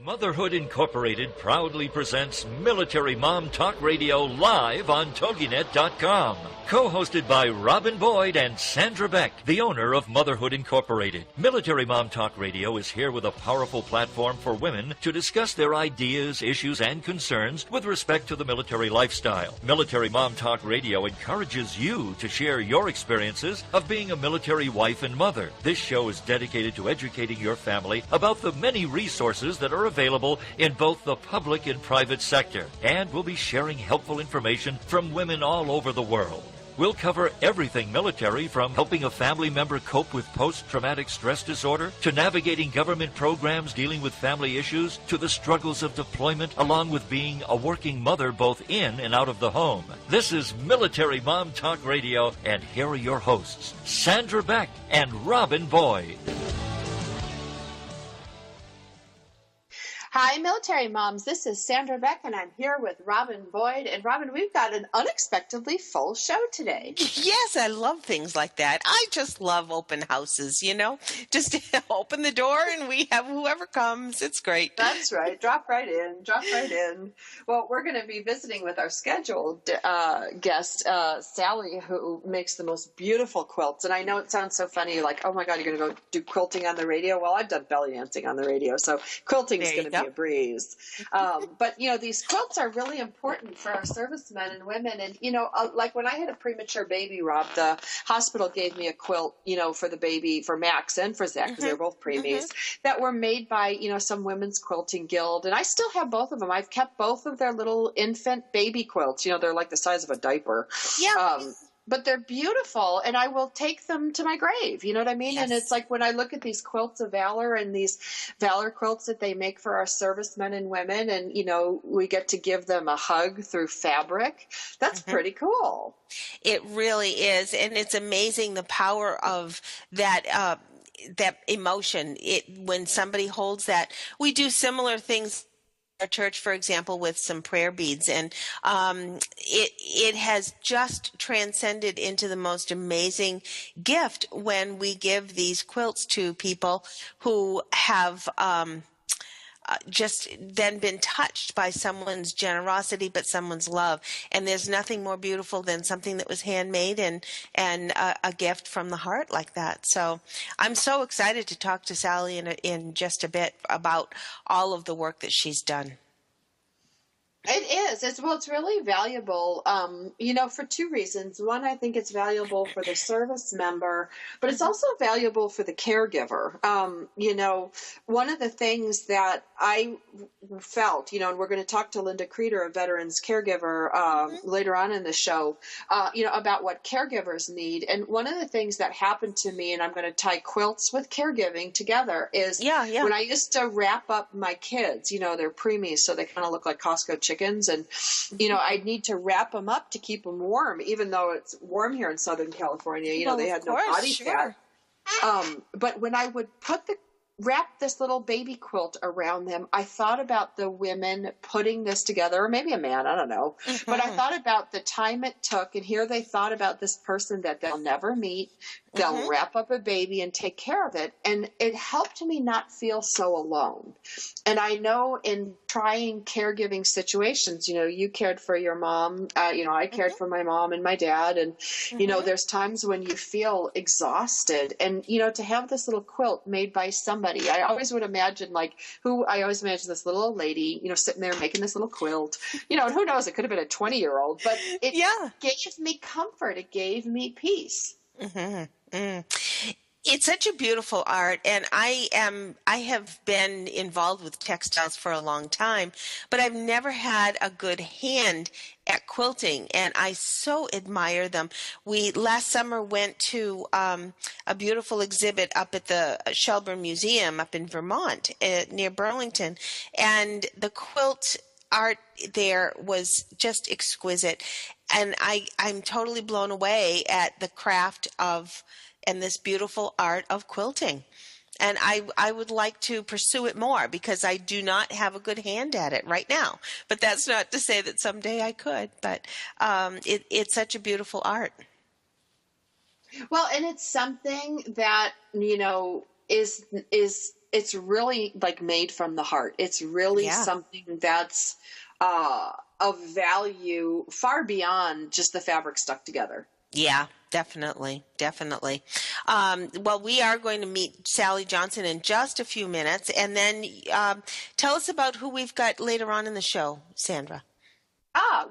Motherhood Incorporated proudly presents Military Mom Talk Radio live on Toginet.com. Co-hosted by Robyn Boyd and Sandra Beck, the owner of Motherhood Incorporated. Military Mom Talk Radio is here with a powerful platform for women to discuss their ideas, issues, and concerns with respect to the military lifestyle. Military Mom Talk Radio encourages you to share your experiences of being a military wife and mother. This show is dedicated to educating your family about the many resources that are available in both the public and private sector. And we'll be sharing helpful information from women all over the world. We'll cover everything military, from helping a family member cope with post-traumatic stress disorder, to navigating government programs dealing with family issues, to the struggles of deployment, along with being a working mother both in and out of the home. This is Military Mom Talk Radio, and here are your hosts, Sandra Beck and Robyn Boyd. Hi, military moms. This is Sandra Beck, and I'm here with Robyn Boyd. And Robyn, we've got an unexpectedly full show today. Yes, I love things like that. I just love open houses, Just open the door and we have whoever comes. It's great. That's right. Drop right in. Drop right in. Well, we're going to be visiting with our scheduled guest, Sally, who makes the most beautiful quilts. And I know it sounds so funny, like, oh my God, you're going to go do quilting on the radio? Well, I've done belly dancing on the radio, so quilting is going to be a breeze. But, these quilts are really important for our servicemen and women. And, like when I had a premature baby, Rob, the hospital gave me a quilt, for the baby, for Max and for Zach, because they were both preemies, that were made by, some women's quilting guild. And I still have both of them. I've kept both of their little infant baby quilts. They're like the size of a diaper. Yeah. But they're beautiful, and I will take them to my grave. You know what I mean? Yes. And it's like when I look at these quilts of valor and these valor quilts that they make for our servicemen and women, and, we get to give them a hug through fabric. That's pretty cool. It really is. And it's amazing the power of that, that emotion. When somebody holds that, we do similar things our church, for example, with some prayer beads, and it has just transcended into the most amazing gift when we give these quilts to people who have just then been touched by someone's generosity, but someone's love. And there's nothing more beautiful than something that was handmade and a gift from the heart like that. So I'm so excited to talk to Sally in just a bit about all of the work that she's done. It is. It's really valuable, for two reasons. One, I think it's valuable for the service member, but it's also valuable for the caregiver. One of the things that I felt, and we're going to talk to Linda Kreter, a veterans caregiver, later on in the show, about what caregivers need. And one of the things that happened to me, and I'm going to tie quilts with caregiving together, is when I used to wrap up my kids, they're preemies, so they kind of look like Costco chickens. And, I need to wrap them up to keep them warm, even though it's warm here in Southern California. They had no body fat. But when I would wrap this little baby quilt around them, I thought about the women putting this together, or maybe a man, I don't know. But I thought about the time it took, and here they thought about this person that they'll never meet. They'll wrap up a baby and take care of it. And it helped me not feel so alone. And I know in trying caregiving situations, you cared for your mom, I cared for my mom and my dad. And, there's times when you feel exhausted. And, to have this little quilt made by somebody, I always would imagine I always imagine this little old lady, sitting there making this little quilt, and who knows, it could have been a 20-year-old, but it gave me comfort. It gave me peace. It's such a beautiful art, and I have been involved with textiles for a long time, but I've never had a good hand at quilting, and I so admire them. We last summer went to a beautiful exhibit up at the Shelburne Museum up in Vermont, near Burlington, and the quilt art there was just exquisite. And I'm totally blown away at the craft and this beautiful art of quilting. And I would like to pursue it more because I do not have a good hand at it right now. But that's not to say that someday I could. But it's such a beautiful art. Well, and it's something that, is it's really like made from the heart. It's really Yeah. something that's of value far beyond just the fabric stuck together. Yeah, definitely. Definitely. Well, we are going to meet Sally Johnson in just a few minutes. And then tell us about who we've got later on in the show, Sandra.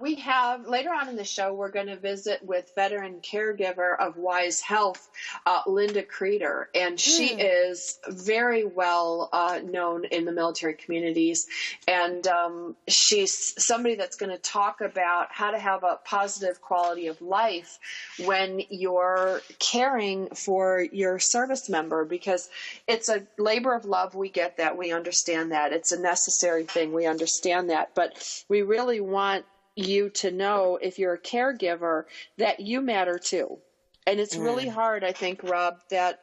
We have later on in the show, we're going to visit with veteran caregiver of Wise Health, Linda Kreter. And she is very well known in the military communities. And she's somebody that's going to talk about how to have a positive quality of life when you're caring for your service member, because it's a labor of love. We get that. We understand that. It's a necessary thing. We understand that. But we really want you to know, if you're a caregiver, that you matter too. And it's really hard, I think, Rob, that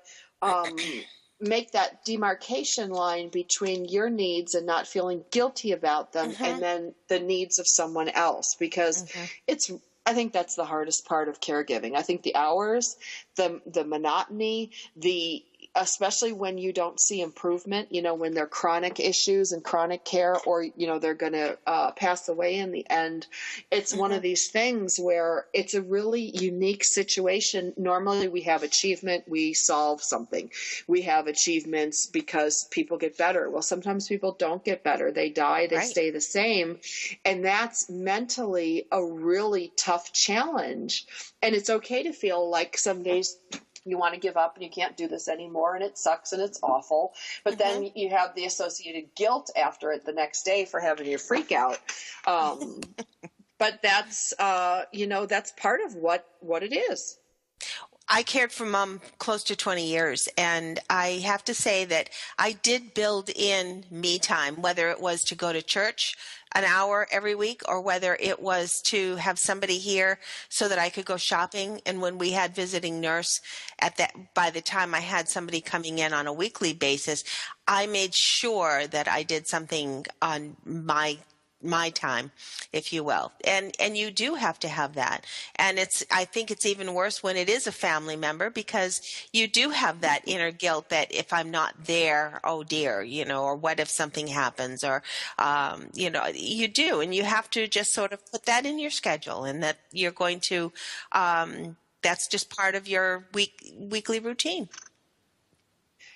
make that demarcation line between your needs and not feeling guilty about them and then the needs of someone else, because I think that's the hardest part of caregiving. I think the hours, the monotony, especially when you don't see improvement, when they're chronic issues and chronic care, or, they're going to pass away in the end. It's one of these things where it's a really unique situation. Normally we have achievement. We solve something. We have achievements because people get better. Well, sometimes people don't get better. They die, they stay the same. And that's mentally a really tough challenge. And it's okay to feel like some days you want to give up and you can't do this anymore, and it sucks and it's awful. But then you have the associated guilt after it the next day for having your freak out. But that's, that's part of what it is. I cared for Mom close to 20 years, and I have to say that I did build in me time, whether it was to go to church an hour every week or whether it was to have somebody here so that I could go shopping. And when we had visiting nurse by the time I had somebody coming in on a weekly basis, I made sure that I did something on my time, if you will. And you do have to have that. And I think it's even worse when it is a family member, because you do have that inner guilt that if I'm not there, oh dear, or what if something happens, or, you do. And you have to just sort of put that in your schedule, and that you're going to, that's just part of your weekly routine.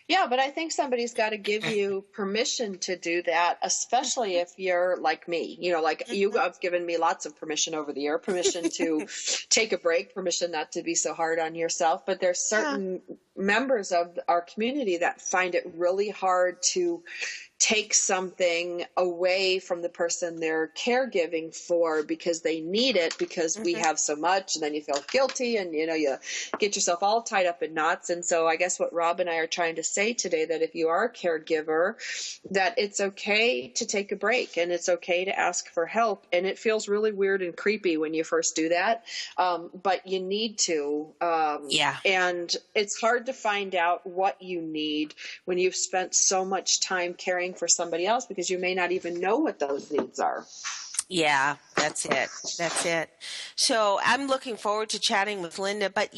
Yeah, but I think somebody's got to give you permission to do that, especially if you're like me. You have given me lots of permission over the year, permission to take a break, permission not to be so hard on yourself. But there's certain members of our community that find it really hard to take something away from the person they're caregiving for because they need it, because we have so much, and then you feel guilty, and you get yourself all tied up in knots. And so I guess what Rob and I are trying to say today, that if you are a caregiver, that it's okay to take a break, and it's okay to ask for help. And it feels really weird and creepy when you first do that, but you need to. And it's hard to find out what you need when you've spent so much time caring for somebody else, because you may not even know what those needs are. Yeah, that's it. So I'm looking forward to chatting with Linda. But,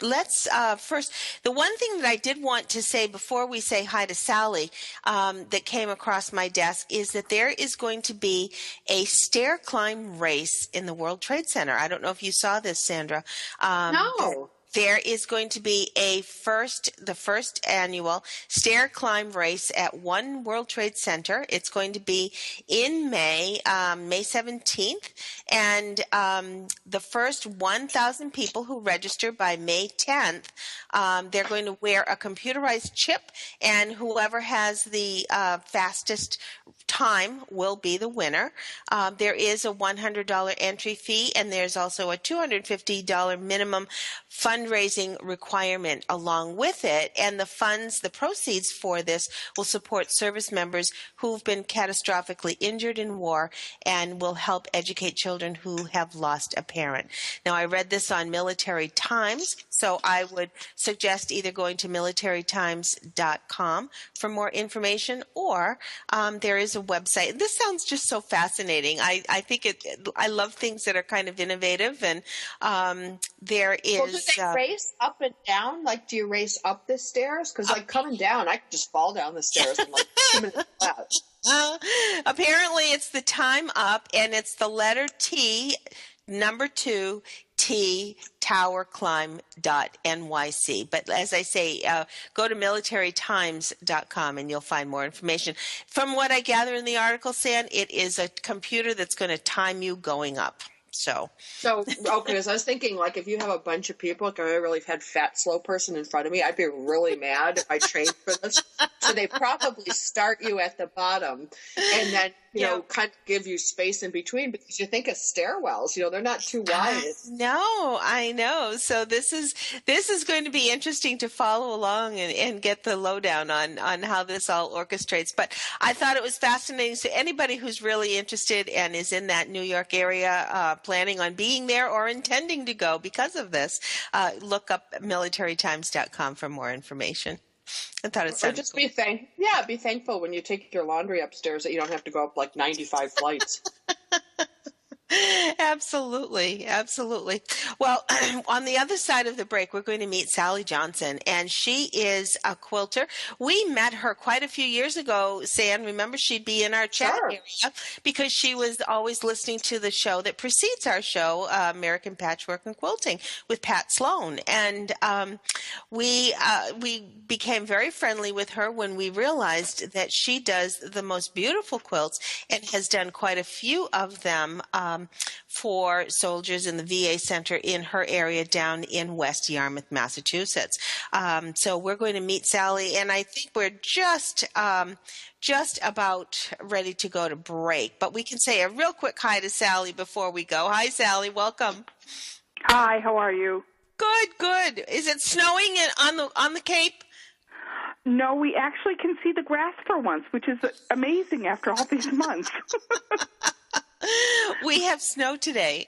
let's first, the one thing that I did want to say before we say hi to Sally that came across my desk is that there is going to be a stair climb race in the World Trade Center. I don't know if you saw this, Sandra. No. There is going to be the first annual stair climb race at One World Trade Center. It's going to be in May 17th. And the first 1,000 people who register by May 10th, they're going to wear a computerized chip, and whoever has the fastest time will be the winner. There is a $100 entry fee, and there's also a $250 minimum fundraising requirement along with it. And the proceeds for this will support service members who've been catastrophically injured in war, and will help educate children who have lost a parent. Now, I read this on Military Times, So I would suggest either going to militarytimes.com for more information, or there is a website. This sounds just so fascinating. I think I love things that are kind of innovative, and there is. Well, do they race up and down? Like, do you race up the stairs? Because like coming down, I could just fall down the stairs in like 2 minutes flat. Apparently, it's the time up, and it's the letter T, number 2, T, towerclimb.nyc. But as I say, go to militarytimes.com and you'll find more information. From what I gather in the article, San, it is a computer that's going to time you going up. So okay, because I was thinking, like, if you have a bunch of people, like I really had fat, slow person in front of me, I'd be really mad if I trained for this. So they probably start you at the bottom and then, you know, kind of give you space in between, because you think of stairwells, you know, they're not too wide. I know. So this is going to be interesting to follow along and get the lowdown on how this all orchestrates. But I thought it was fascinating. So anybody who's really interested and is in that New York area, planning on being there or intending to go because of this, look up militarytimes.com for more information. I thought it sounded just cool. Be thankful when you take your laundry upstairs that you don't have to go up like 95 flights. Absolutely. Well, on the other side of the break, we're going to meet Sally Johnson, and she is a quilter. We met her quite a few years ago, San. Remember, she'd be in our chat area because she was always listening to the show that precedes our show, American Patchwork and Quilting, with Pat Sloan. And we became very friendly with her when we realized that she does the most beautiful quilts and has done quite a few of them for soldiers in the VA center in her area down in West Yarmouth, Massachusetts. So we're going to meet Sally, and I think we're just about ready to go to break. But we can say a real quick hi to Sally before we go. Hi, Sally. Welcome. Hi. How are you? Good. Is it snowing on the Cape? No, we actually can see the grass for once, which is amazing after all these months. We have snow today.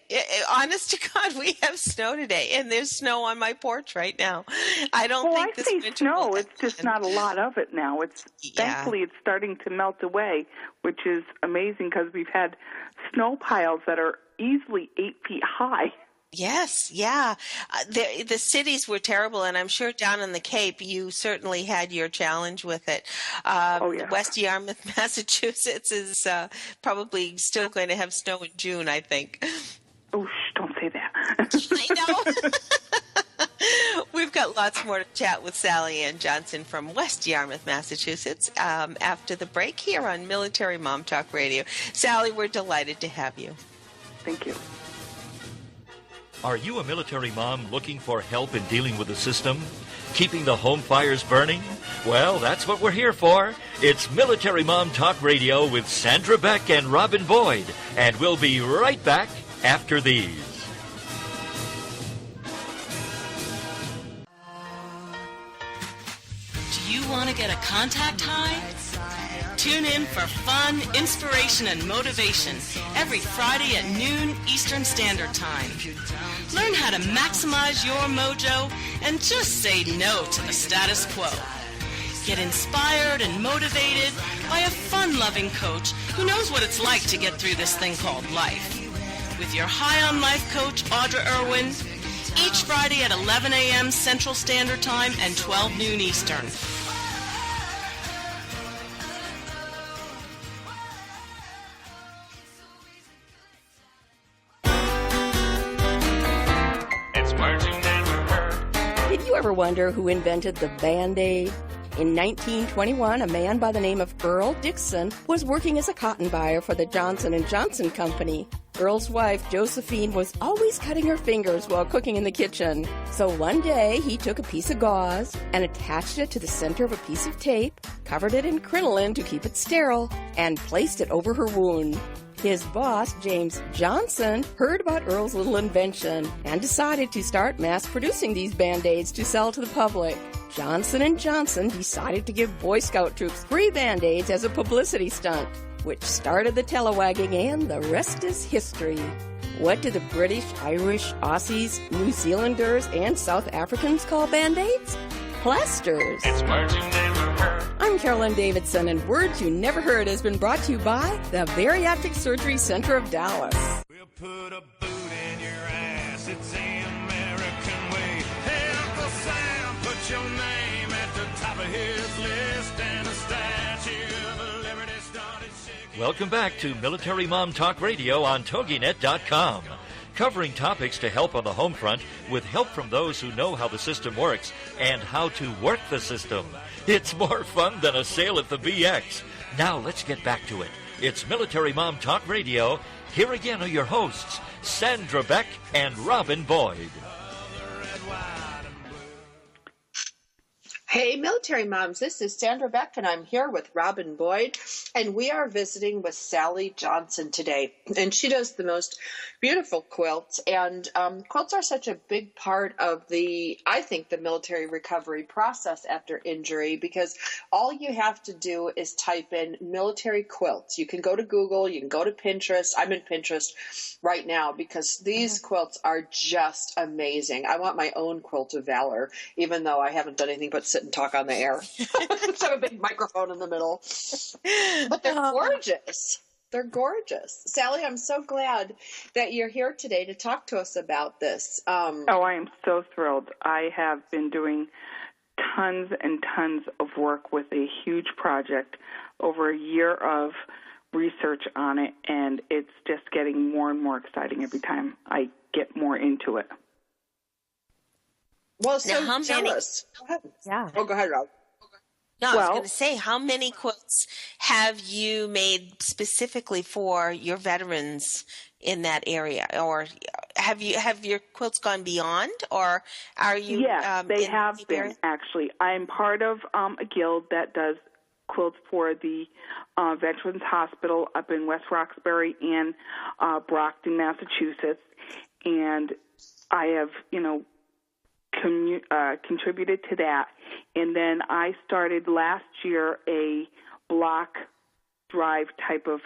Honest to God, we have snow today, and there's snow on my porch right now. I think this winter snow. It's just not a lot of it now. Thankfully it's starting to melt away, which is amazing because we've had snow piles that are easily 8 feet high. Yes, yeah. The cities were terrible, and I'm sure down in the Cape you certainly had your challenge with it. West Yarmouth, Massachusetts is probably still going to have snow in June, I think. Oh, don't say that. I know. We've got lots more to chat with Sally Ann Johnson from West Yarmouth, Massachusetts, after the break here on Military Mom Talk Radio. Sally, we're delighted to have you. Thank you. Are you a military mom looking for help in dealing with the system? Keeping the home fires burning? Well, that's what we're here for. It's Military Mom Talk Radio with Sandra Beck and Robyn Boyd. And we'll be right back after these. Do you want to get a contact high? Tune in for fun, inspiration, and motivation every Friday at noon Eastern Standard Time. Learn how to maximize your mojo and just say no to the status quo. Get inspired and motivated by a fun-loving coach who knows what it's like to get through this thing called life. With your High on Life coach, Audra Irwin, each Friday at 11 a.m. Central Standard Time and 12 noon Eastern. Did you ever wonder who invented the Band-Aid? In 1921, a man by the name of Earl Dixon was working as a cotton buyer for the Johnson & Johnson Company. Earl's wife, Josephine, was always cutting her fingers while cooking in the kitchen. So one day, he took a piece of gauze and attached it to the center of a piece of tape, covered it in crinoline to keep it sterile, and placed it over her wound. His boss, James Johnson, heard about Earl's little invention and decided to start mass-producing these Band-Aids to sell to the public. Johnson & Johnson decided to give Boy Scout troops free Band-Aids as a publicity stunt, which started the telewagging, and the rest is history. What do the British, Irish, Aussies, New Zealanders, and South Africans call Band-Aids? Plasters. It's words you never heard. I'm Carolyn Davidson, and Words You Never Heard has been brought to you by the Bariatric Surgery Center of Dallas. We'll put a boot in your ass. It's the American way. Hey, Uncle Sam, put your name at the top of his list, and a statue of liberty started shaking. Welcome back to Military Mom Talk Radio on Toginet.com. Covering topics to help on the home front with help from those who know how the system works and how to work the system. It's more fun than a sale at the BX. Now let's get back to it. It's Military Mom Talk Radio. Here again are your hosts, Sandra Beck and Robyn Boyd. Hey, military moms, this is Sandra Beck, and I'm here with Robyn Boyd, and we are visiting with Sally Johnson today. And she does the most beautiful quilts, and quilts are such a big part of I think, the military recovery process after injury, because all you have to do is type in military quilts. You can go to Google, you can go to Pinterest. I'm in Pinterest right now because these quilts are just amazing. I want my own quilt of valor, even though I haven't done anything but sit and talk on the air. Just have a big microphone in the middle. But they're gorgeous. They're gorgeous. Sally, I'm so glad that you're here today to talk to us about this. I am so thrilled. I have been doing tons and tons of work with a huge project, over a year of research on it, and it's just getting more and more exciting every time I get more into it. Well, so now, tell us. Go ahead. Yeah. Oh, go ahead, Rob. No, I was going to say, how many quilts have you made specifically for your veterans in that area, or have your quilts gone beyond, or are you? Yes, they have been. Actually, I'm part of a guild that does quilts for the Veterans Hospital up in West Roxbury and Brockton, Massachusetts, and I have, contributed to that. And then I started last year a block drive type of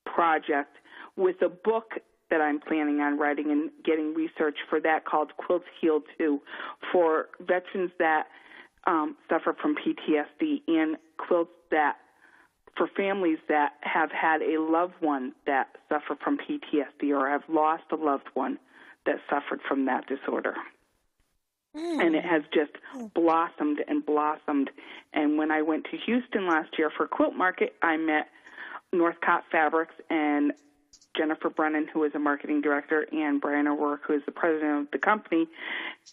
project with a book that I'm planning on writing and getting research for that called Quilts Heal Too, for veterans that suffer from PTSD, and quilts that for families that have had a loved one that suffer from PTSD or have lost a loved one that suffered from that disorder. And it has just blossomed and blossomed. And when I went to Houston last year for Quilt Market, I met Northcott Fabrics and Jennifer Brennan, who is a marketing director, and Brian O'Rourke, who is the president of the company.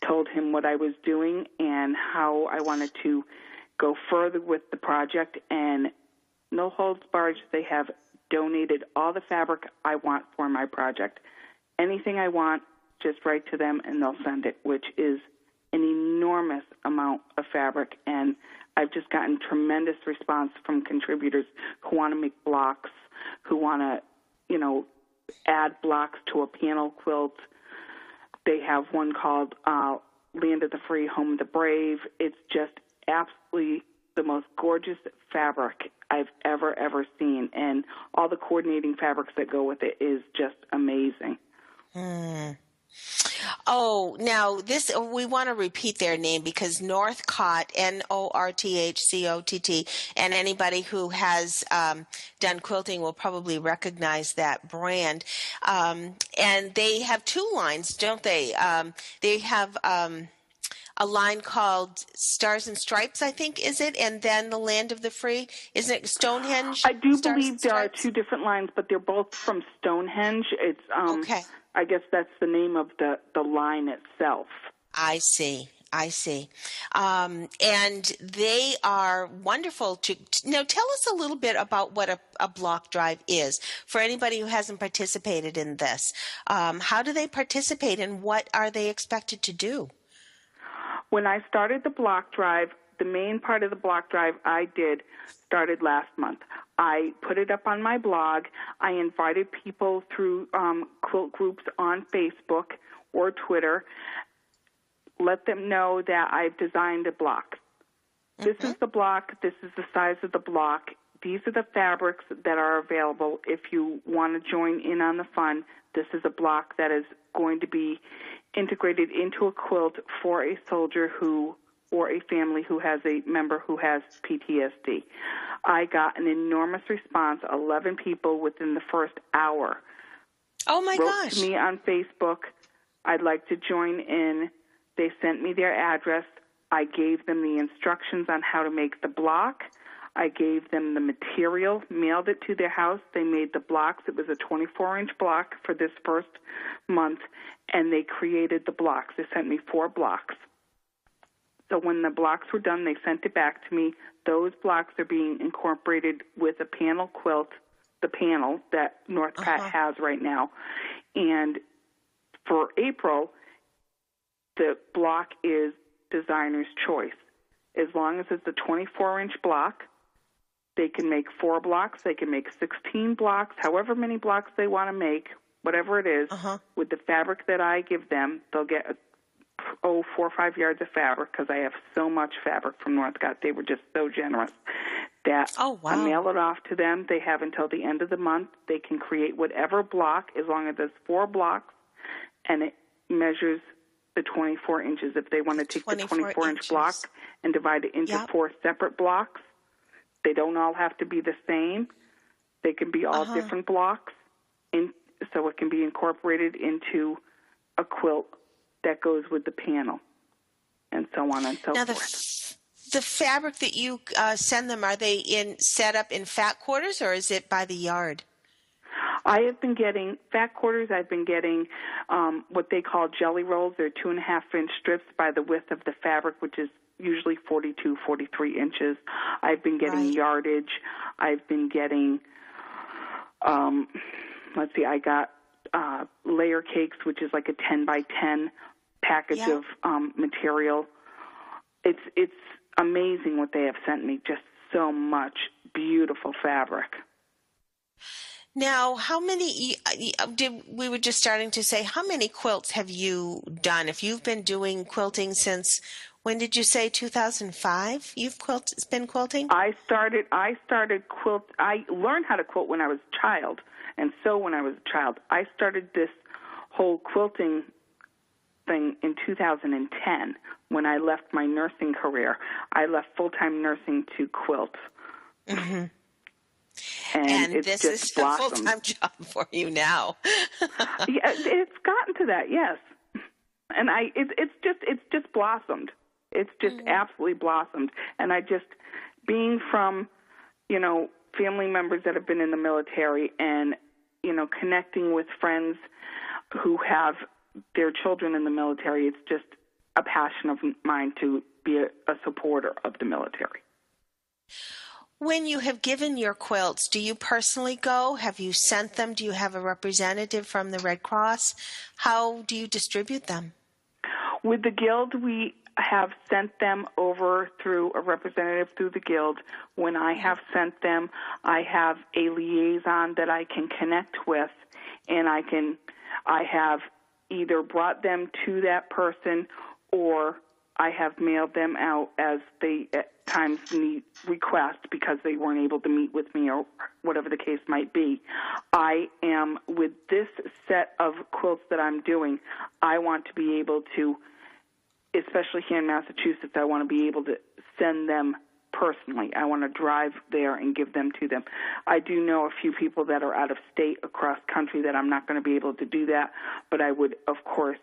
Told him what I was doing and how I wanted to go further with the project. And no holds barred, they have donated all the fabric I want for my project. Anything I want, just write to them and they'll send it, which is an enormous amount of fabric, and I've just gotten tremendous response from contributors who want to make blocks, who want to, add blocks to a panel quilt. They have one called Land of the Free, Home of the Brave. It's just absolutely the most gorgeous fabric I've ever seen, and all the coordinating fabrics that go with it is just amazing. Oh, now we want to repeat their name because Northcott, Northcott, and anybody who has done quilting will probably recognize that brand. And they have two lines, don't they? They have a line called Stars and Stripes, I think, is it? And then the Land of the Free. Isn't it Stonehenge? I do believe there are two different lines, but they're both from Stonehenge. It's okay. I guess that's the name of the line itself. I see. And they are wonderful now tell us a little bit about what a block drive is for anybody who hasn't participated in this. How do they participate and what are they expected to do? When I started the block drive, the main part of the block drive I did started last month. I put it up on my blog. I invited people through quilt groups on Facebook or Twitter. Let them know that I've designed a block. This is the block. This is the size of the block. these are the fabrics that are available. If you want to join in on the fun, this is a block that is going to be integrated into a quilt for a soldier or a family who has a member who has PTSD. I got an enormous response, 11 people within the first hour. Oh, my wrote gosh. to me on Facebook, I'd like to join in. They sent me their address. I gave them the instructions on how to make the block. I gave them the material, mailed it to their house. They made the blocks. It was a 24-inch block for this first month, and they created the blocks. They sent me 4 blocks. So when the blocks were done, they sent it back to me. Those blocks are being incorporated with a panel quilt, the panel that North Pat has right now. And for April, the block is designer's choice. As long as it's a 24-inch block, they can make 4 blocks, they can make 16 blocks, however many blocks they want to make, whatever it is. With the fabric that I give them, they'll get 4 or 5 yards of fabric because I have so much fabric from Northcott. They were just so generous that I mail it off to them. They have until the end of the month. They can create whatever block as long as there's 4 blocks, and it measures the 24 inches. If they want to take the 24-inch block and divide it into 4 separate blocks, they don't all have to be the same. They can be all different blocks, so it can be incorporated into a quilt that goes with the panel, and so on and so forth. The fabric that you send them, are they set up in fat quarters, or is it by the yard? I have been getting fat quarters. I've been getting what they call jelly rolls. They're 2.5-inch strips by the width of the fabric, which is usually 42, 43 inches. I've been getting yardage. I've been getting, I got layer cakes, which is like a 10 by 10 package of material. It's amazing what they have sent me, just so much beautiful fabric. Now, how many, we were just starting to say, how many quilts have you done? If you've been doing quilting since, when did you say, 2005? You've been quilting? I learned how to quilt when I was a child, and so when I was a child, I started this whole quilting thing in 2010 when I left my nursing career. I left full-time nursing to quilt. And this is a full-time job for you now. Yeah, it's gotten to that, yes. And it's just blossomed. It's just absolutely blossomed. And being from, family members that have been in the military and, connecting with friends who have their children in the military, it's just a passion of mine to be a supporter of the military. When you have given your quilts, do you personally go? Have you sent them? Do you have a representative from the Red Cross? How do you distribute them? With the Guild, we have sent them over through a representative through the Guild. When I have sent them, I have a liaison that I can connect with, and I have either brought them to that person or I have mailed them out as they at times request because they weren't able to meet with me or whatever the case might be. I am, with this set of quilts that I'm doing, I want to be able to, especially here in Massachusetts, I want to be able to send them personally. I want to drive there and give them to them. I do know a few people that are out of state across country that I'm not going to be able to do that, but I would, of course,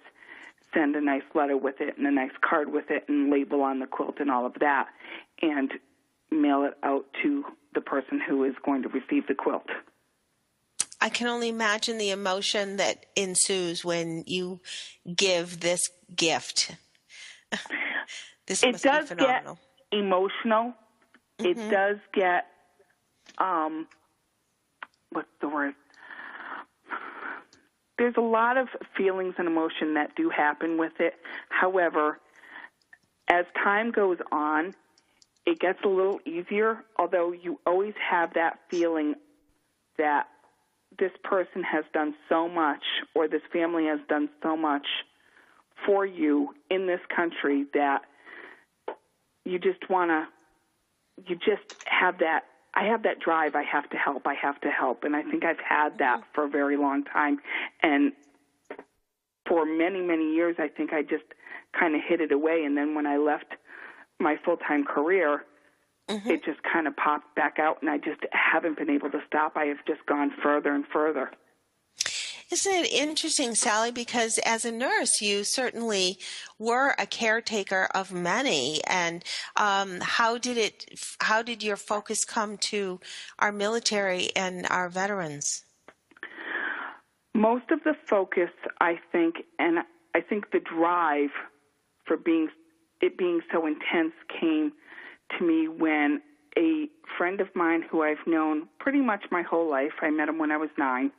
send a nice letter with it and a nice card with it and label on the quilt and all of that and mail it out to the person who is going to receive the quilt. I can only imagine the emotion that ensues when you give this gift. This must be phenomenal. Get emotional. It does get, what's the word? There's a lot of feelings and emotion that do happen with it. However, as time goes on, it gets a little easier, although you always have that feeling that this person has done so much or this family has done so much for you in this country that you just have that have that drive. I have to help. And I think I've had that for a very long time. And for many, many years, I think I just kind of hid it away. And then when I left my full-time career, it just kind of popped back out, and I just haven't been able to stop. I have just gone further and further. Isn't it interesting, Sally, because as a nurse, you certainly were a caretaker of many. And how did your focus come to our military and our veterans? Most of the focus, I think, and I think the drive for being so intense came to me when a friend of mine who I've known pretty much my whole life, I met him when I was 9,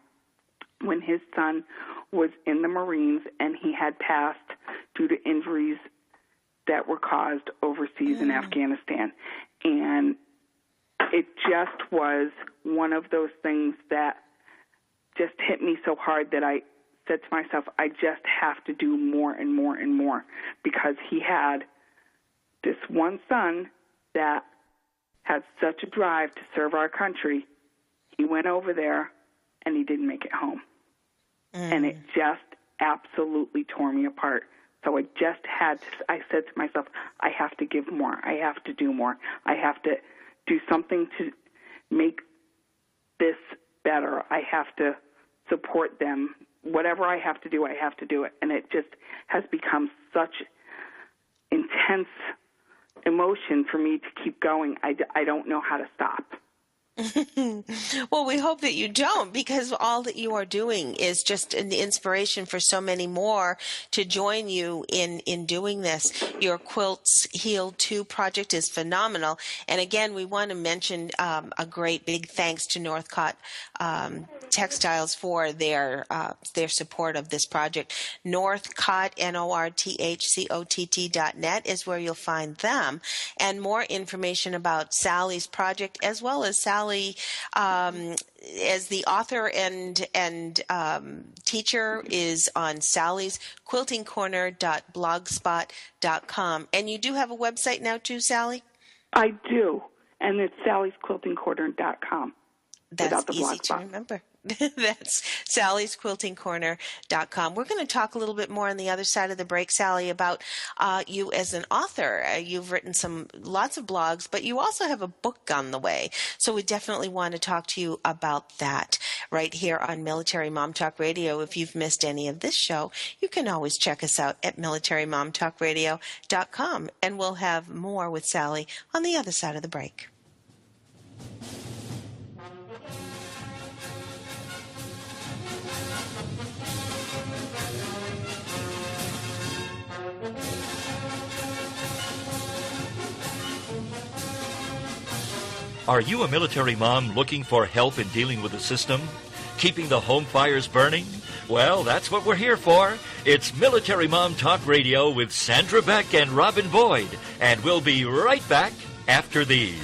when his son was in the Marines and he had passed due to injuries that were caused overseas in Afghanistan. And it just was one of those things that just hit me so hard that I said to myself, I just have to do more and more and more, because he had this one son that had such a drive to serve our country. He went over there and he didn't make it home. And it just absolutely tore me apart. So I said to myself, I have to give more. I have to do more. I have to do something to make this better. I have to support them. Whatever I have to do, I have to do it. And it just has become such intense emotion for me to keep going. I don't know how to stop. Well, we hope that you don't, because all that you are doing is just an inspiration for so many more to join you in doing this. Your Quilts Heal Too project is phenomenal. And again, we want to mention a great big thanks to Northcott Textiles for their support of this project. Northcott, NORTHCOTT.net is where you'll find them. And more information about Sally's project, as well as Sally as the author and teacher, is on Sally's quiltingcorner.blogspot.com. And you do have a website now too, Sally? I do, and it's sallysquiltingcorner.com. That's easy to remember. That's sallysquiltingcorner.com. We're going to talk a little bit more on the other side of the break, Sally, about you as an author. You've written lots of blogs, but you also have a book on the way. So we definitely want to talk to you about that right here on Military Mom Talk Radio. If you've missed any of this show, you can always check us out at militarymomtalkradio.com, and we'll have more with Sally on the other side of the break. Are you a military mom looking for help in dealing with the system? Keeping the home fires burning? Well, that's what we're here for. It's Military Mom Talk Radio with Sandra Beck and Robyn Boyd. And we'll be right back after these.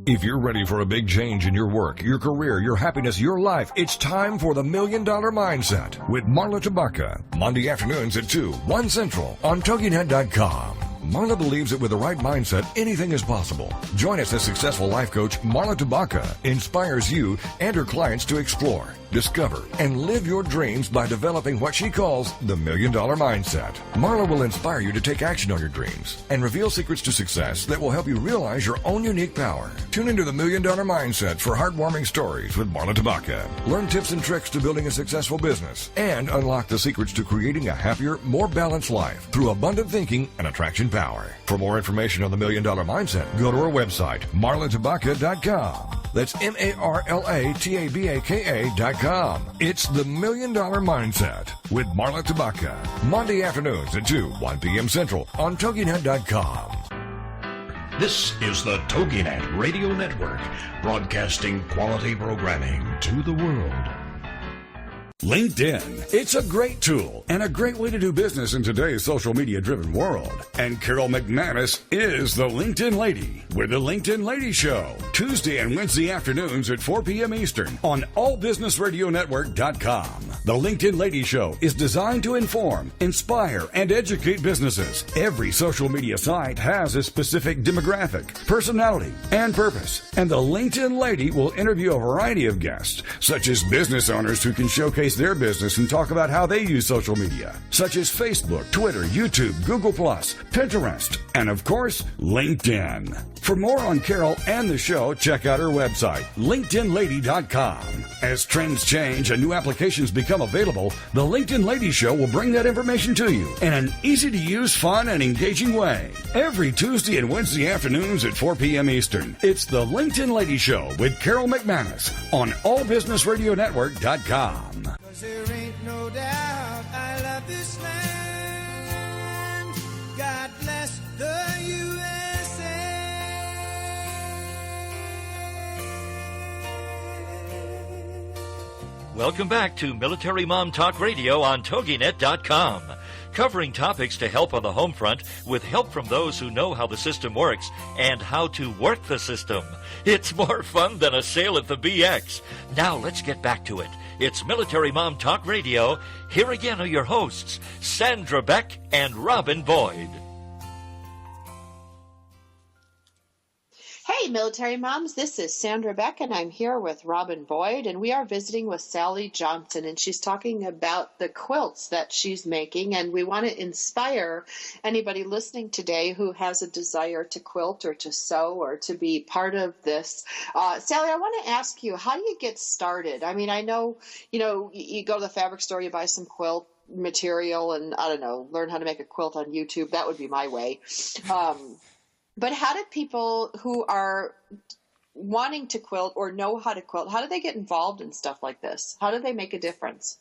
If you're ready for a big change in your work, your career, your happiness, your life, it's time for the $1 Million Mindset with Marla Tabaka. Monday afternoons at 2, 1 Central on Toginet.com. Marla believes that with the right mindset, anything is possible. Join us as successful life coach Marla Tabaka inspires you and her clients to explore, discover, and live your dreams by developing what she calls the $1 Million Mindset. Marla will inspire you to take action on your dreams and reveal secrets to success that will help you realize your own unique power. Tune into the $1 Million Mindset for heartwarming stories with Marla Tabaka. Learn tips and tricks to building a successful business and unlock the secrets to creating a happier, more balanced life through abundant thinking and attraction power. For more information on the $1 Million Mindset, go to our website, marlatabaka.com. That's MarlaTabaka.com. It's the $1 Million Mindset with Marla Tabaka. Monday afternoons at 2, 1 p.m. Central on Toginet.com. This is the Toginet Radio Network, broadcasting quality programming to the world. LinkedIn. It's a great tool and a great way to do business in today's social media driven world. And Carol McManus is the LinkedIn Lady with the LinkedIn Lady Show. Tuesday and Wednesday afternoons at 4 p.m. Eastern on allbusinessradionetwork.com. The LinkedIn Lady Show is designed to inform, inspire, and educate businesses. Every social media site has a specific demographic, personality, and purpose. And the LinkedIn Lady will interview a variety of guests, such as business owners who can showcase their business and talk about how they use social media, such as Facebook, Twitter, YouTube, Google+, Pinterest, and of course, LinkedIn. For more on Carol and the show, check out her website, LinkedInLady.com. As trends change and new applications become available, the LinkedIn Lady Show will bring that information to you in an easy-to-use, fun, and engaging way. Every Tuesday and Wednesday afternoons at 4 p.m. Eastern, it's the LinkedIn Lady Show with Carol McManus on allbusinessradionetwork.com. 'Cause there ain't no doubt I love this land. God bless the USA. Welcome back to Military Mom Talk Radio on Toginet.com. Covering topics to help on the home front with help from those who know how the system works and how to work the system. It's more fun than a sale at the BX. Now let's get back to it. It's Military Mom Talk Radio. Here again are your hosts, Sandra Beck and Robyn Boyd. Hey, military moms, this is Sandra Beck, and I'm here with Robyn Boyd, and we are visiting with Sally Johnson, and she's talking about the quilts that she's making, and we want to inspire anybody listening today who has a desire to quilt or to sew or to be part of this. Sally, I want to ask you, how do you get started? I mean, I know, you go to the fabric store, you buy some quilt material, and I don't know, learn how to make a quilt on YouTube. That would be my way. But how do people who are wanting to quilt or know how to quilt, how do they get involved in stuff like this? How do they make a difference?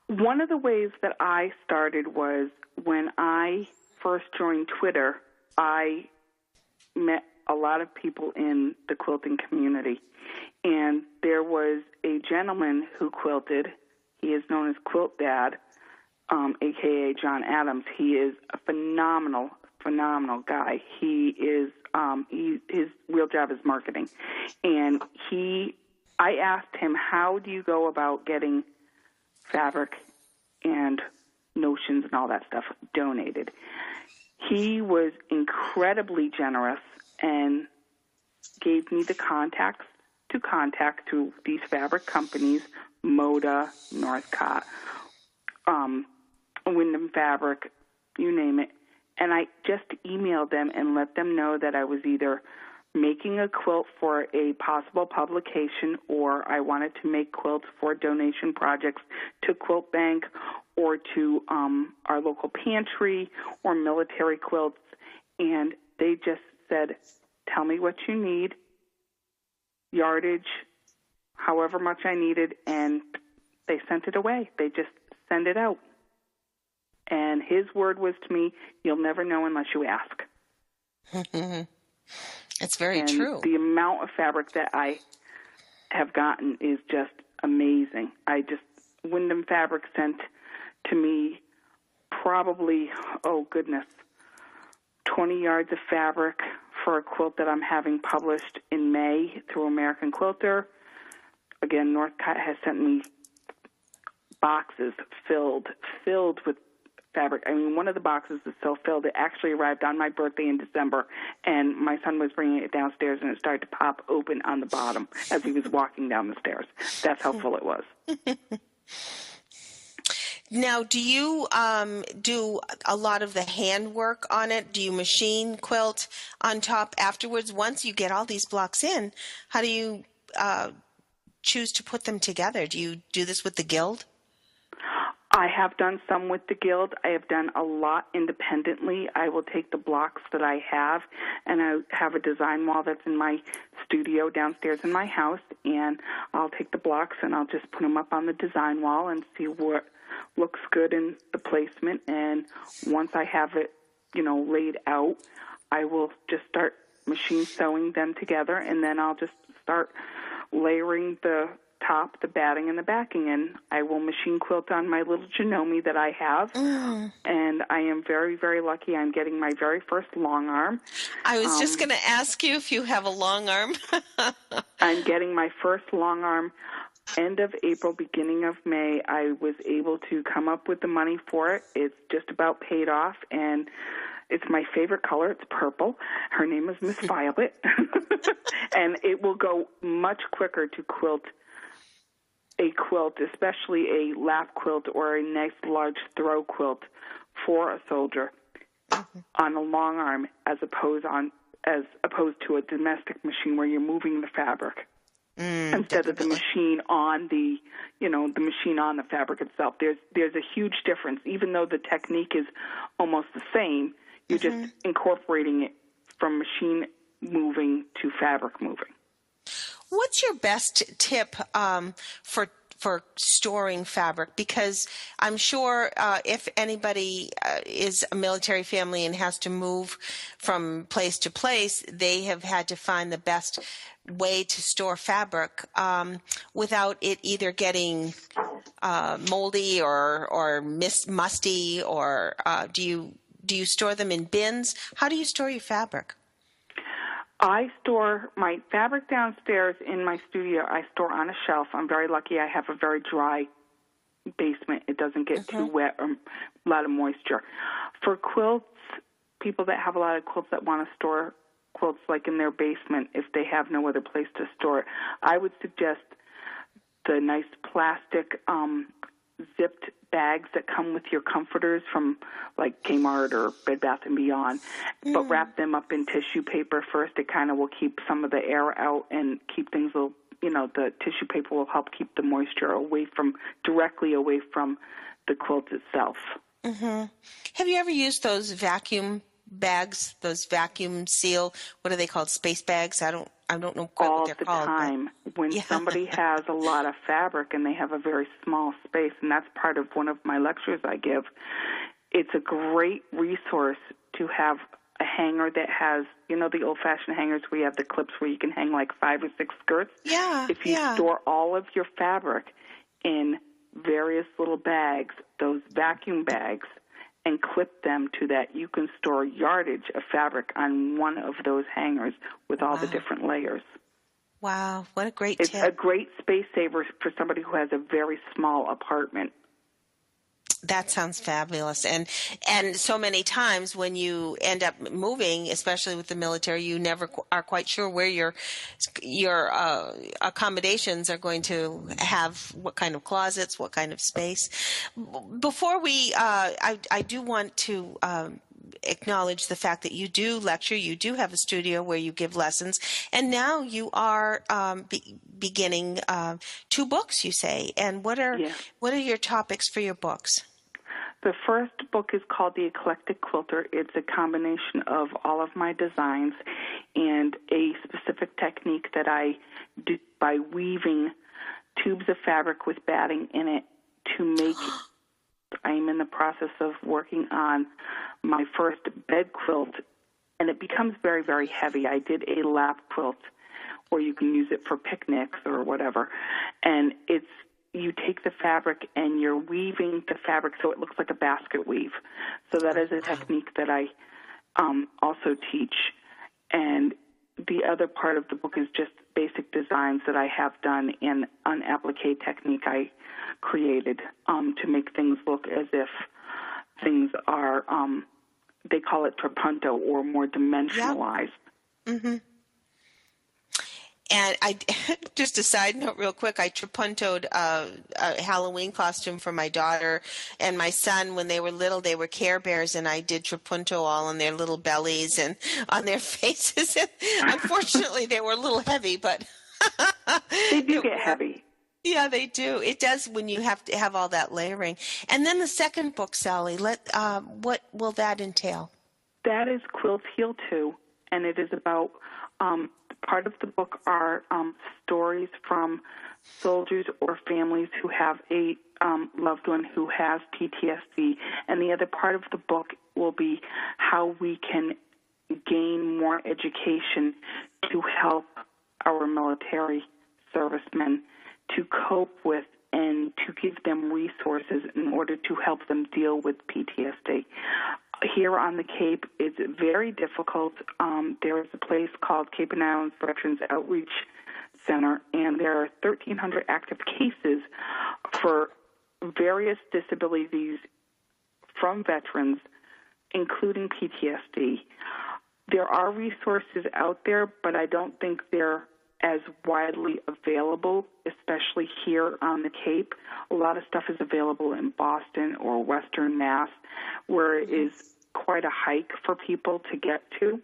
One of the ways that I started was when I first joined Twitter, I met a lot of people in the quilting community. And there was a gentleman who quilted. He is known as Quilt Dad, a.k.a. John Adams. He is a phenomenal guy. He is his real job is marketing, and I asked him, how do you go about getting fabric and notions and all that stuff donated? He was incredibly generous and gave me the contacts to contact to these fabric companies, Moda, Northcott, Wyndham Fabric, you name it. And I just emailed them and let them know that I was either making a quilt for a possible publication or I wanted to make quilts for donation projects to Quilt Bank or to our local pantry or military quilts. And they just said, tell me what you need, yardage, however much I needed, and they sent it away. They just send it out. And his word was to me, you'll never know unless you ask. It's very true. The amount of fabric that I have gotten is just amazing. Wyndham Fabric sent to me probably, 20 yards of fabric for a quilt that I'm having published in May through American Quilter. Again, Northcott has sent me boxes filled with fabric. I mean, one of the boxes is so filled, it actually arrived on my birthday in December, and my son was bringing it downstairs, and it started to pop open on the bottom as he was walking down the stairs. That's how full it was. Now, do you do a lot of the handwork on it? Do you machine quilt on top afterwards? Once you get all these blocks in, how do you choose to put them together? Do you do this with the Guild? I have done some with the Guild. I have done a lot independently. I will take the blocks that I have, and I have a design wall that's in my studio downstairs in my house, and I'll take the blocks and I'll just put them up on the design wall and see what looks good in the placement. And once I have it, laid out, I will just start machine sewing them together, and then I'll just start layering the top, the batting, and the backing, and I will machine quilt on my little Janome that I have, and I am very, very lucky. I'm getting my very first long arm. I was just going to ask you if you have a long arm. I'm getting my first long arm end of April, beginning of May. I was able to come up with the money for it. It's just about paid off, and it's my favorite color. It's purple. Her name is Miss Violet. And it will go much quicker to quilt a quilt, especially a lap quilt or a nice large throw quilt for a soldier on a long arm as opposed to a domestic machine where you're moving the fabric. Instead of the machine on the machine on the fabric itself. There's a huge difference. Even though the technique is almost the same, you're just incorporating it from machine moving to fabric moving. What's your best tip for storing fabric? Because I'm sure if anybody is a military family and has to move from place to place, they have had to find the best way to store fabric without it either getting moldy or musty, or do you store them in bins? How do you store your fabric? I store my fabric downstairs in my studio. I store on a shelf. I'm very lucky. I have a very dry basement. It doesn't get too wet or a lot of moisture. For quilts, people that have a lot of quilts that want to store quilts like in their basement, if they have no other place to store it, I would suggest the nice plastic zipped bags that come with your comforters from like Kmart or Bed Bath & Beyond, but wrap them up in tissue paper first. It kind of will keep some of the air out and keep things the tissue paper will help keep the moisture directly away from the quilt itself. Have you ever used those vacuum bags, those vacuum seal, what are they called, space bags? I don't know quite what they're called. All the time. When somebody has a lot of fabric and they have a very small space, and that's part of one of my lectures I give, it's a great resource to have a hanger that has, the old-fashioned hangers where you have the clips where you can hang like 5 or 6 skirts. If you store all of your fabric in various little bags, those vacuum bags, and clip them to that, you can store yardage of fabric on one of those hangers with all the different layers. Wow, what a great tip. It's a great space saver for somebody who has a very small apartment. That sounds fabulous. And so many times when you end up moving, especially with the military, you never are quite sure where your accommodations are going to have, what kind of closets, what kind of space. Before we, I do want to acknowledge the fact that you do lecture, you do have a studio where you give lessons, and now you are beginning 2 books, you say. And what are your topics for your books? The first book is called The Eclectic Quilter. It's a combination of all of my designs and a specific technique that I do by weaving tubes of fabric with batting in it to make. I'm in the process of working on my first bed quilt, and it becomes very, very heavy. I did a lap quilt where you can use it for picnics or whatever, and you take the fabric and you're weaving the fabric so it looks like a basket weave. So that is a technique that I also teach. And the other part of the book is just basic designs that I have done in an applique technique I created to make things look as if things are, they call it trapunto, or more dimensionalized. And I, just a side note real quick, I trapuntoed a Halloween costume for my daughter and my son. When they were little, they were Care Bears, and I did trapunto all on their little bellies and on their faces. And unfortunately, they were a little heavy, but they do get heavy. Yeah, they do. It does when you have to have all that layering. And then the second book, Sally, what will that entail? That is Quilts Heal Too, and it is about part of the book are stories from soldiers or families who have a loved one who has PTSD, and the other part of the book will be how we can gain more education to help our military servicemen to cope with and to give them resources in order to help them deal with PTSD. Here on the Cape, it's very difficult. There is a place called Cape and Islands Veterans Outreach Center, and there are 1,300 active cases for various disabilities from veterans, including PTSD. There are resources out there, but I don't think they're as widely available, especially here on the Cape. A lot of stuff is available in Boston or Western Mass, where it is quite a hike for people to get to.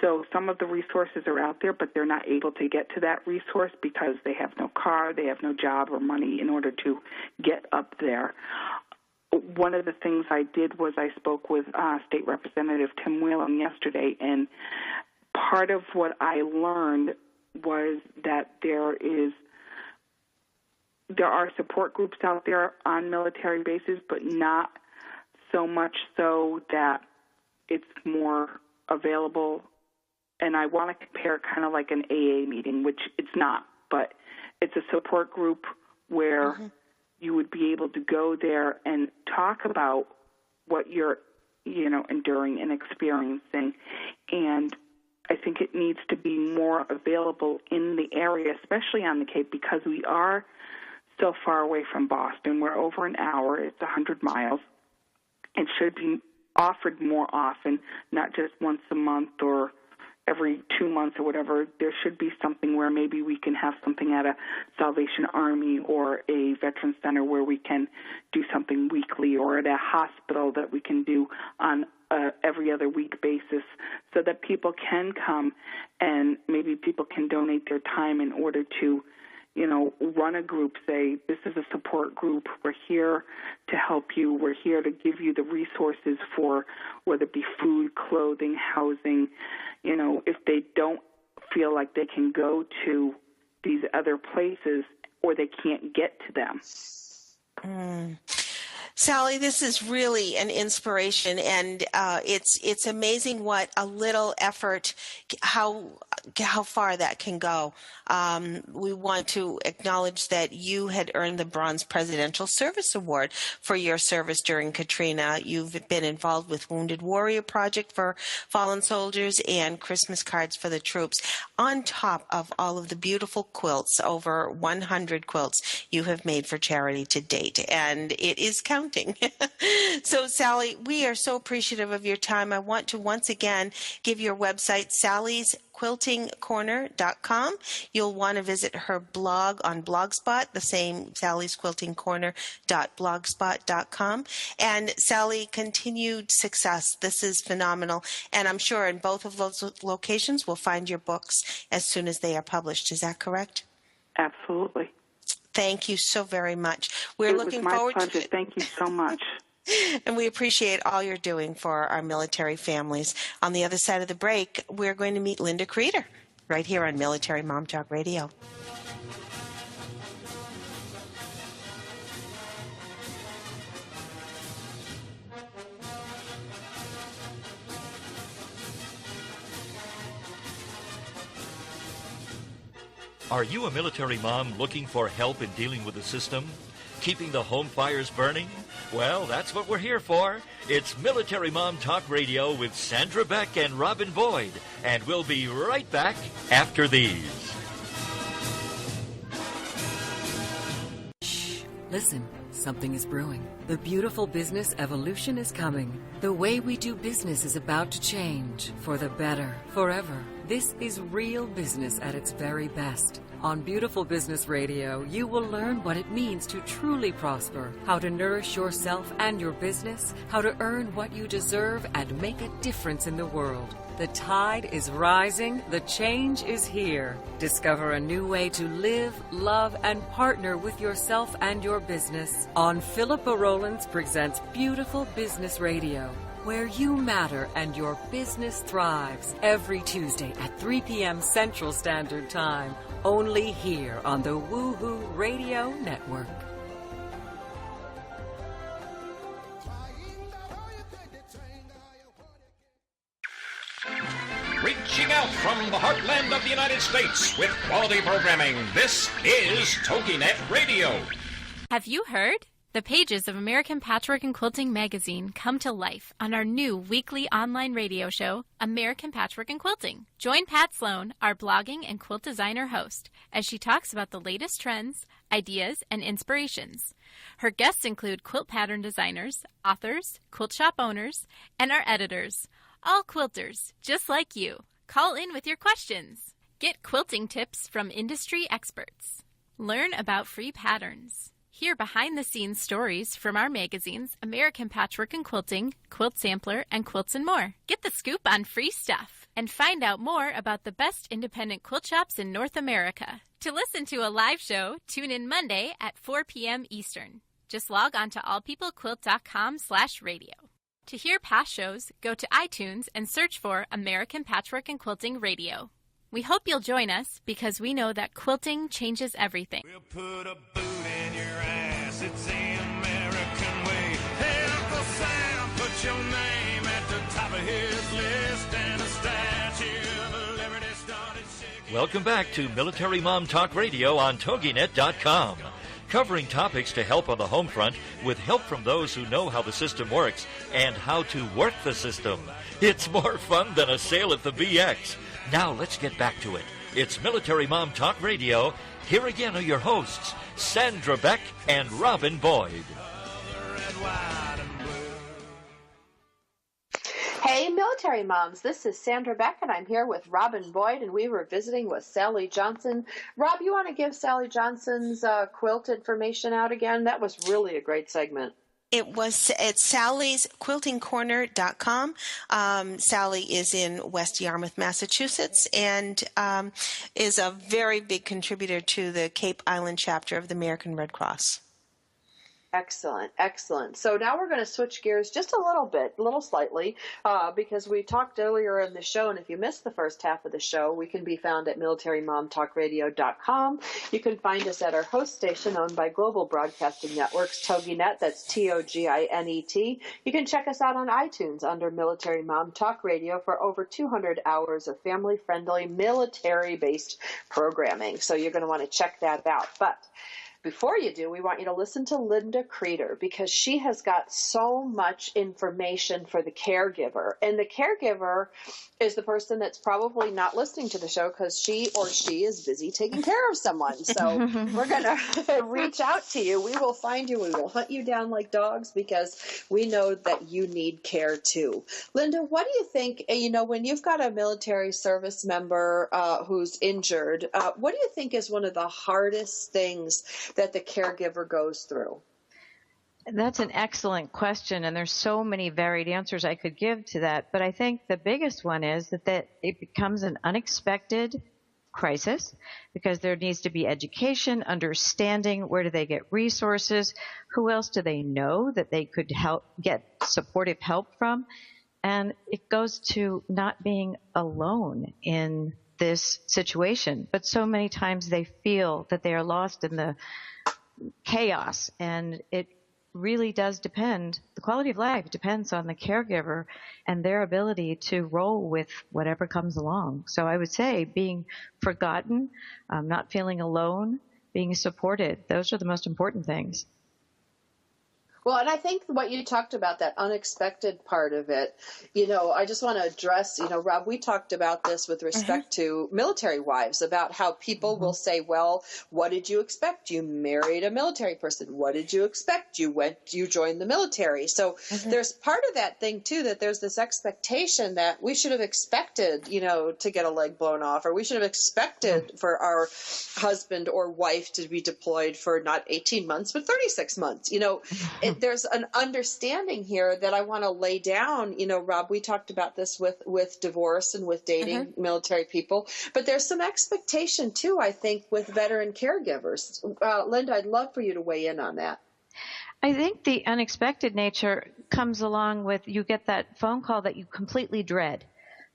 So some of the resources are out there, but they're not able to get to that resource because they have no car, they have no job or money in order to get up there. One of the things I did was I spoke with State Representative Tim Whelan yesterday, and part of what I learned was that there are support groups out there on military bases, but not so much so that it's more available. And I want to compare it kind of like an AA meeting, which it's not, but it's a support group where you would be able to go there and talk about what you're, enduring and experiencing. And I think it needs to be more available in the area, especially on the Cape, because we are so far away from Boston. We're over an hour. It's 100 miles. It should be offered more often, not just once a month or every 2 months or whatever. There should be something where maybe we can have something at a Salvation Army or a Veterans Center where we can do something weekly, or at a hospital that we can do on every other week basis, so that people can come and maybe people can donate their time in order to, run a group, say, this is a support group, we're here to help you, we're here to give you the resources for whether it be food, clothing, housing. If they don't feel like they can go to these other places or they can't get to them. Sally, this is really an inspiration, and it's amazing what a little effort, how far that can go. We want to acknowledge that you had earned the Bronze Presidential Service Award for your service during Katrina. You've been involved with Wounded Warrior Project for fallen soldiers and Christmas cards for the troops, on top of all of the beautiful quilts, over 100 quilts you have made for charity to date, and it is counting. So, Sally, we are so appreciative of your time. I want to once again give your website, sallysquiltingcorner.com. You'll want to visit her blog on Blogspot, the same sallysquiltingcorner.blogspot.com. And, Sally, continued success. This is phenomenal. And I'm sure in both of those locations we'll find your books as soon as they are published. Is that correct? Absolutely. Thank you so very much. We're looking forward to it. It was my pleasure. Thank you so much. And we appreciate all you're doing for our military families. On the other side of the break, we're going to meet Linda Kreter right here on Military Mom Talk Radio. Are you a military mom looking for help in dealing with the system? Keeping the home fires burning? Well, that's what we're here for. It's Military Mom Talk Radio with Sandra Beck and Robyn Boyd. And we'll be right back after these. Shh. Listen, something is brewing. The beautiful business evolution is coming. The way we do business is about to change. For the better. Forever. This is real business at its very best. On Beautiful Business Radio, you will learn what it means to truly prosper, how to nourish yourself and your business, how to earn what you deserve and make a difference in the world. The tide is rising, the change is here. Discover a new way to live, love, and partner with yourself and your business on Philippa Rowlands Presents Beautiful Business Radio, where you matter and your business thrives, every Tuesday at 3 p.m. Central Standard Time, only here on the Woohoo Radio Network. Reach Reaching out from the heartland of the United States with quality programming, this is Toginet Radio. Have you heard? The pages of American Patchwork and Quilting magazine come to life on our new weekly online radio show, American Patchwork and Quilting. Join Pat Sloan, our blogging and quilt designer host, as she talks about the latest trends, ideas, and inspirations. Her guests include quilt pattern designers, authors, quilt shop owners, and our editors, all quilters, just like you. Call in with your questions. Get quilting tips from industry experts. Learn about free patterns. Hear behind-the-scenes stories from our magazines, American Patchwork and Quilting, Quilt Sampler, and Quilts and More. Get the scoop on free stuff and find out more about the best independent quilt shops in North America. To listen to a live show, tune in Monday at 4 p.m. Eastern. Just log on to allpeoplequilt.com/radio. To hear past shows, go to iTunes and search for American Patchwork and Quilting Radio. We hope you'll join us because we know that quilting changes everything. We'll put a boot in your ass, it's the American way. Hey, Uncle Sam, put your name at the top of his list, and a statue of liberty started shaking. Welcome back to Military Mom Talk Radio on Toginet.com. Covering topics to help on the home front with help from those who know how the system works and how to work the system. It's more fun than a sale at the BX. Now let's get back to it. It's Military Mom Talk Radio. Here again are your hosts, Sandra Beck and Robyn Boyd. Hey, military moms, this is Sandra Beck, and I'm here with Robyn Boyd, and we were visiting with Sally Johnson. Rob, you want to give Sally Johnson's quilt information out again? That was really a great segment. It's Sally's quiltingcorner.com. Sally is in West Yarmouth, Massachusetts, and is a very big contributor to the Cape Island chapter of the American Red Cross. Excellent, excellent. So now we're going to switch gears just a little slightly, because we talked earlier in the show, and if you missed the first half of the show, we can be found at MilitaryMomTalkRadio.com. You can find us at our host station owned by Global Broadcasting Networks, Toginet, that's Toginet. You can check us out on iTunes under Military Mom Talk Radio for over 200 hours of family-friendly, military-based programming. So you're going to want to check that out. But before you do, we want you to listen to Linda Kreter, because she has got so much information for the caregiver. And the caregiver is the person that's probably not listening to the show because she is busy taking care of someone. So we're going to reach out to you. We will find you. We will hunt you down like dogs because we know that you need care too. Linda, what do you think, when you've got a military service member who's injured, what do you think is one of the hardest things that the caregiver goes through? That's an excellent question, and there's so many varied answers I could give to that. But I think the biggest one is that it becomes an unexpected crisis because there needs to be education, understanding, where do they get resources, who else do they know that they could get supportive help from, and it goes to not being alone in this situation. But so many times they feel that they are lost in the chaos, and it really does depend. The quality of life depends on the caregiver and their ability to roll with whatever comes along. So I would say being forgotten, not feeling alone, being supported, those are the most important things. Well, and I think what you talked about, that unexpected part of it, I just want to address, Rob, we talked about this with respect to military wives, about how people will say, well, what did you expect? You married a military person. What did you expect? You joined the military. So there's part of that thing, too, that there's this expectation that we should have expected, to get a leg blown off, or we should have expected for our husband or wife to be deployed for not 18 months, but 36 months. There's an understanding here that I want to lay down. Rob, we talked about this with divorce and with dating military people, but there's some expectation too, I think, with veteran caregivers. Linda, I'd love for you to weigh in on that. I think the unexpected nature comes along with you get that phone call that you completely dread.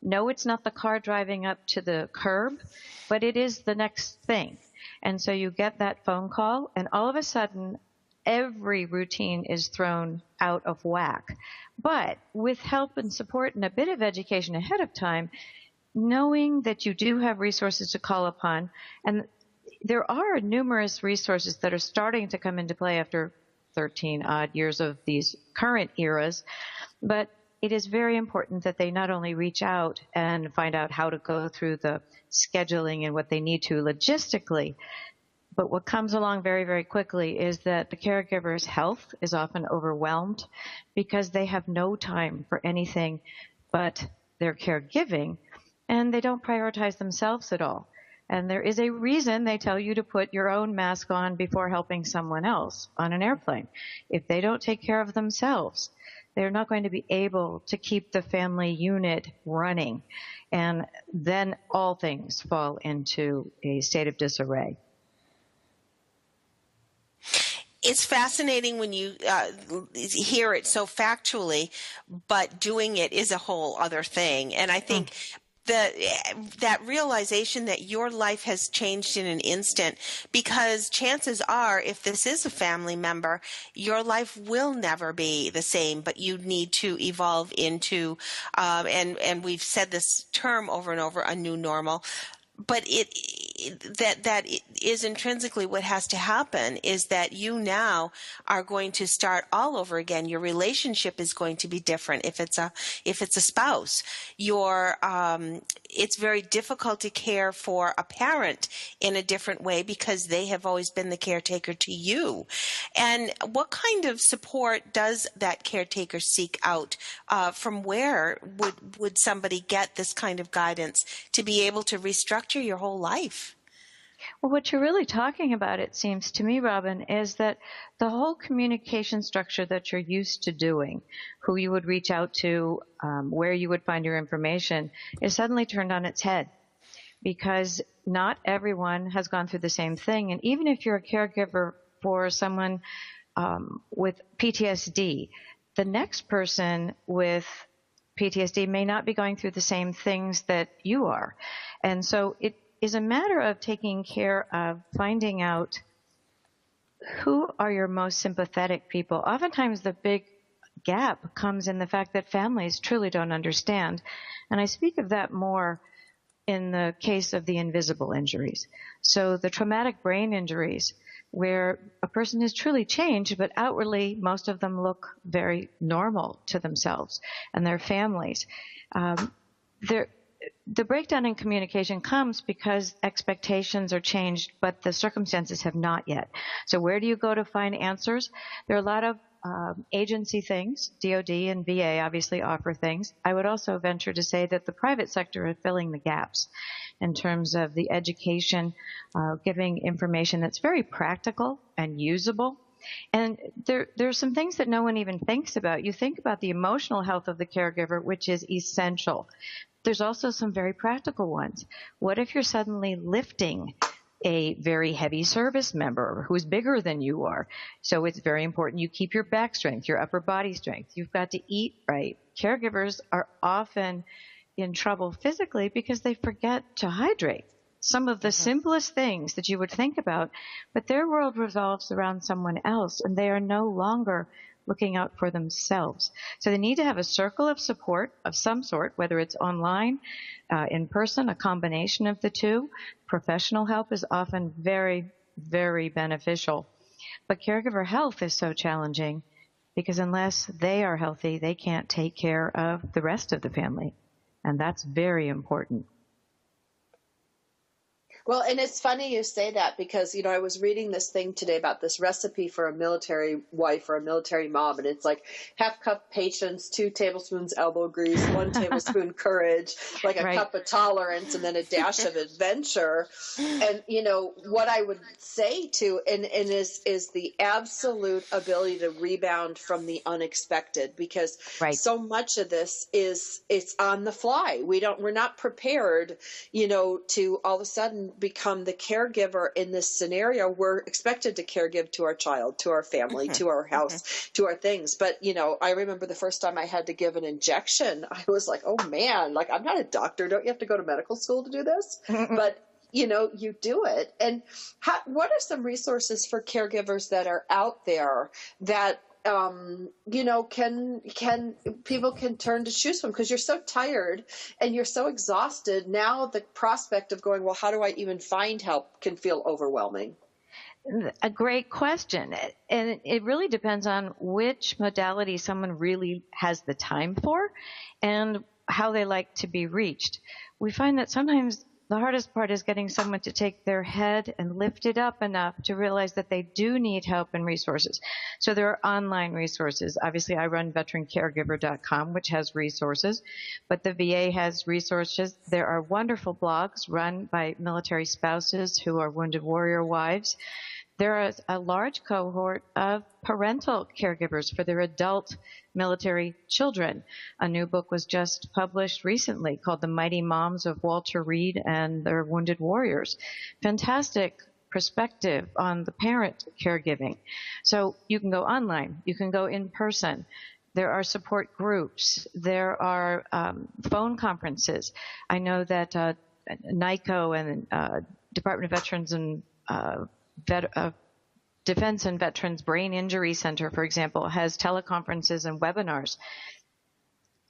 No, it's not the car driving up to the curb, but it is the next thing. And so you get that phone call, and all of a sudden, every routine is thrown out of whack. But with help and support and a bit of education ahead of time, knowing that you do have resources to call upon, and there are numerous resources that are starting to come into play after 13 odd years of these current eras, but it is very important that they not only reach out and find out how to go through the scheduling and what they need to logistically, but what comes along very, very quickly is that the caregiver's health is often overwhelmed because they have no time for anything but their caregiving, and they don't prioritize themselves at all. And there is a reason they tell you to put your own mask on before helping someone else on an airplane. If they don't take care of themselves, they're not going to be able to keep the family unit running. And then all things fall into a state of disarray. It's fascinating when you hear it so factually, but doing it is a whole other thing. And I think that realization that your life has changed in an instant, because chances are, if this is a family member, your life will never be the same, but you need to evolve into, and we've said this term over and over, a new normal. But that is intrinsically what has to happen, is that you now are going to start all over again. Your relationship is going to be different if it's a spouse. It's very difficult to care for a parent in a different way because they have always been the caretaker to you. And what kind of support does that caretaker seek out? From where would somebody get this kind of guidance to be able to restructure your whole life? Well, what you're really talking about, it seems to me, Robyn, is that the whole communication structure that you're used to doing, who you would reach out to, where you would find your information, is suddenly turned on its head, because not everyone has gone through the same thing. And even if you're a caregiver for someone with PTSD, the next person with PTSD may not be going through the same things that you are. And so it is a matter of taking care of finding out who are your most sympathetic people. Oftentimes the big gap comes in the fact that families truly don't understand. And I speak of that more in the case of the invisible injuries. So the traumatic brain injuries, where a person is truly changed, but outwardly most of them look very normal to themselves and their families. The breakdown in communication comes because expectations are changed, but the circumstances have not yet. So where do you go to find answers? There are a lot of agency things. DOD and VA obviously offer things. I would also venture to say that the private sector is filling the gaps in terms of the education, giving information that's very practical and usable. And there's some things that no one even thinks about. You think about the emotional health of the caregiver, which is essential. There's also some very practical ones. What if you're suddenly lifting a very heavy service member who's bigger than you are? So it's very important you keep your back strength, your upper body strength. You've got to eat right. Caregivers are often in trouble physically because they forget to hydrate. Some of the simplest things that you would think about, but their world revolves around someone else, and they are no longer looking out for themselves. So they need to have a circle of support of some sort, whether it's online, in person, a combination of the two. Professional help is often very, very beneficial. But caregiver health is so challenging because unless they are healthy, they can't take care of the rest of the family. And that's very important. Well, and it's funny you say that because, I was reading this thing today about this recipe for a military wife or a military mom, and it's like half cup patience, 2 tablespoons elbow grease, 1 tablespoon courage, like a cup of tolerance, and then a dash of adventure. And, what I would say to, and is the absolute ability to rebound from the unexpected, because so much of this it's on the fly. We're not prepared, to all of a sudden become the caregiver in this scenario. We're expected to caregive to our child, to our family, to our house, to our things. But, I remember the first time I had to give an injection, I was like, oh man, like I'm not a doctor. Don't you have to go to medical school to do this? But, you do it. And what are some resources for caregivers that are out there that can people can turn to choose from, because you're so tired and you're so exhausted. Now the prospect of going, well, how do I even find help, can feel overwhelming. A great question. And it really depends on which modality someone really has the time for and how they like to be reached. We find that sometimes the hardest part is getting someone to take their head and lift it up enough to realize that they do need help and resources. So there are online resources. Obviously, I run veterancaregiver.com, which has resources, but the VA has resources. There are wonderful blogs run by military spouses who are wounded warrior wives. There is a large cohort of parental caregivers for their adult military children. A new book was just published recently called The Mighty Moms of Walter Reed and Their Wounded Warriors. Fantastic perspective on the parent caregiving. So you can go online, you can go in person. There are support groups. There are phone conferences. I know that NICO and Department of Veterans and Defense and Veterans Brain Injury Center, for example, has teleconferences and webinars.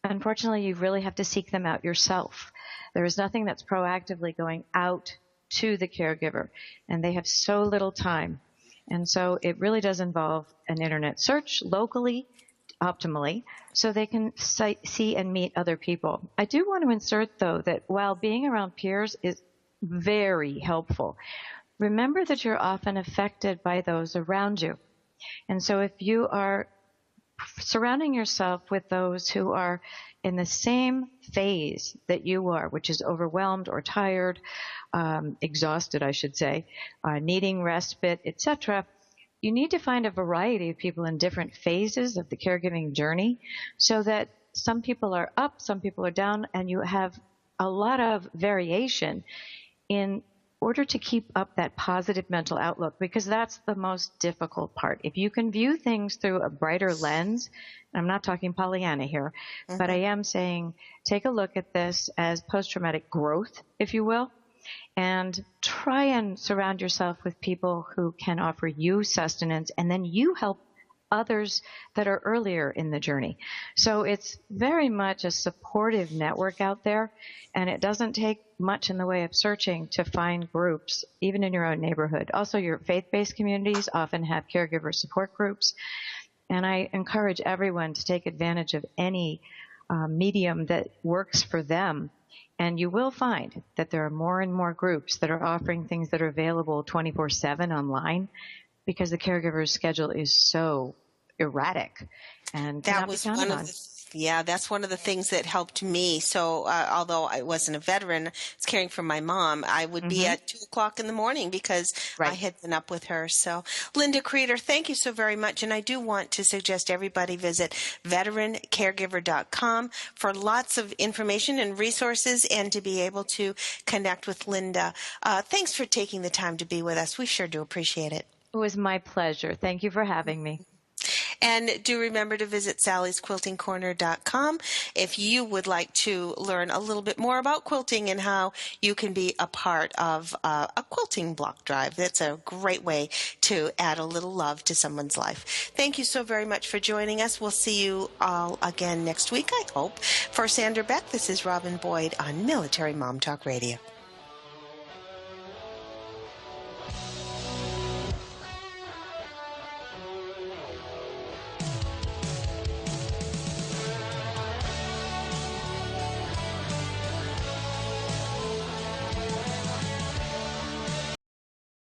Unfortunately, you really have to seek them out yourself. There is nothing that's proactively going out to the caregiver, and they have so little time. And so it really does involve an internet search locally, optimally, so they can see and meet other people. I do want to insert, though, that while being around peers is very helpful, remember that you're often affected by those around you. And so if you are surrounding yourself with those who are in the same phase that you are, which is overwhelmed or tired, exhausted, I should say, needing respite, etc., you need to find a variety of people in different phases of the caregiving journey so that some people are up, some people are down, and you have a lot of variation in order to keep up that positive mental outlook, because that's the most difficult part. If you can view things through a brighter lens, I'm not talking Pollyanna here, but I am saying take a look at this as post-traumatic growth, if you will, and try and surround yourself with people who can offer you sustenance, and then you help others that are earlier in the journey. So it's very much a supportive network out there, and it doesn't take much in the way of searching to find groups, even in your own neighborhood. Also, your faith-based communities often have caregiver support groups, and I encourage everyone to take advantage of any medium that works for them. And you will find that there are more and more groups that are offering things that are available 24/7 online, because the caregiver's schedule is so erratic and that was one of that's one of the things that helped me. So although I wasn't a veteran, I was caring for my mom, I would be at 2:00 in the morning because I had been up with her. So Linda Kreter, thank you so very much. And I do want to suggest everybody visit veterancaregiver.com for lots of information and resources and to be able to connect with Linda. Thanks for taking the time to be with us. We sure do appreciate it. It was my pleasure. Thank you for having me. And do remember to visit sallysquiltingcorner.com if you would like to learn a little bit more about quilting and how you can be a part of a quilting block drive. That's a great way to add a little love to someone's life. Thank you so very much for joining us. We'll see you all again next week, I hope. For Sandra Beck, this is Robyn Boyd on Military Mom Talk Radio.